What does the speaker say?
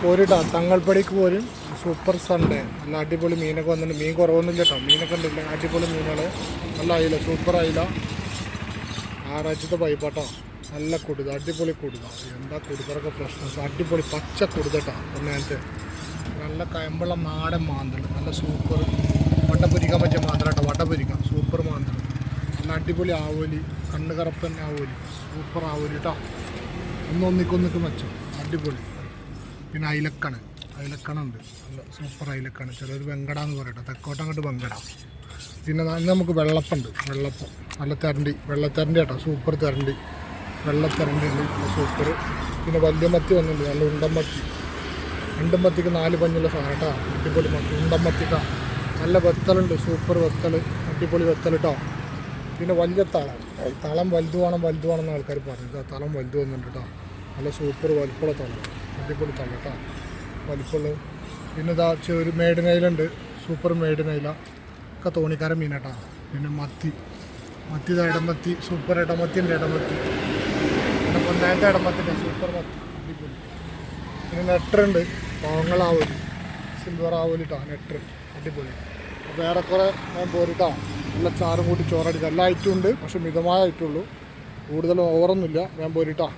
പോരിട്ടാ തങ്ങൾപ്പടിക്ക് പോരും. Super Sunday. നല്ല അടിപൊളി മീനൊക്കെ വന്നിട്ടുണ്ട്. മീൻ കുറവൊന്നുമില്ല കേട്ടോ. മീനൊക്കെ ഉണ്ടല്ലേ അടിപൊളി മീനുകൾ. നല്ല അയില, സൂപ്പർ അയില. ആറാഴ്ചത്തെ പൈപ്പാട്ടോ. നല്ല കുടുത, അടിപൊളി കുടുത. എന്താ കുടുതറൊക്കെ ഫ്രഷ്നസ്. അടിപൊളി പച്ച കുടുതട്ടാ. ഒന്നേത്തെ നല്ല കയമ്പുള്ള നാടൻ മാന്തൽ. നല്ല സൂപ്പർ വട്ട പൊരിക്കാൻ പറ്റിയ മാന്തൽ കേട്ടോ. വട്ട പൊരിക്കാം സൂപ്പർ മാന്തൽ. നല്ല അടിപൊളി ആവോലി, കണ്ണ് കറുപ്പൻ ആവോലി, സൂപ്പർ ആവോലി കേട്ടോ. ഒന്നൊന്നിക്കൊന്നിക്ക് മെച്ചം, അടിപൊളി. പിന്നെ അയിലക്കണുണ്ട്. നല്ല സൂപ്പർ അയിലക്കാണ്. ചിലർ വെങ്കടാന്ന് പറയട്ടെ. തെക്കോട്ടം അങ്ങോട്ട് വെങ്കട. പിന്നെ നമുക്ക് വെള്ളപ്പുണ്ട്. വെള്ളപ്പം നല്ല തെരണ്ടി, വെള്ളത്തെരണ്ടി കേട്ടോ. സൂപ്പർ തെരണ്ടി, വെള്ളത്തെരണ്ടി ഉണ്ട്. നല്ല സൂപ്പർ. പിന്നെ വലിയ മത്തി വന്നിട്ടുണ്ട്. നല്ല ഉണ്ടമ്മത്തി. ഉണ്ടമ്മത്തിക്ക് 4 പഞ്ഞുള്ള സാധനം കേട്ടോ. അടിപൊളി മത്തി, ഉണ്ടമ്മത്തിക്കാ. നല്ല വെത്തലുണ്ട്. സൂപ്പർ വെത്തൽ, അടിപൊളി വെത്തൽ കേട്ടോ. പിന്നെ വലിയ തളം വലുത് വേണമെന്ന് ആൾക്കാർ പറഞ്ഞു. തളം വലുത് വന്നിട്ടുണ്ട് കേട്ടോ. നല്ല സൂപ്പർ വലിപ്പുള്ള തളം, അടിപൊളി തളം കേട്ടോ, വലിപ്പുള്ള. പിന്നെ ഇതാ ഒരു മേടിനയിലുണ്ട്. സൂപ്പർ മേടിനയില ഒക്കെ തോണിക്കാരൻ മീൻ കേട്ടോ. പിന്നെ മത്തി ഇതാ ഇടമത്തി, സൂപ്പർ ഇടമത്തിൻ്റെ പിന്നെ പൊന്നായത്തെ ഇടമത്തിൻ്റെ സൂപ്പർ മത്തി, അടിപൊളി. പിന്നെ നെട്ടറുണ്ട്. പാവങ്ങളാവൂലി, സിൽവർ ആവൂലി കേട്ടോ. നെട്ടർ അടിപൊളി. അപ്പോൾ ഏറെക്കുറെ ഞാൻ പോരിട്ടോ. നല്ല ചാറും കൂട്ടി ചോറടിക്കുക. എല്ലാ ഐറ്റവും ഉണ്ട്, പക്ഷെ മിതമായ ഐറ്റമുള്ളൂ. കൂടുതൽ ഓവറൊന്നുമില്ല. ഞാൻ പോരിട്ടോ.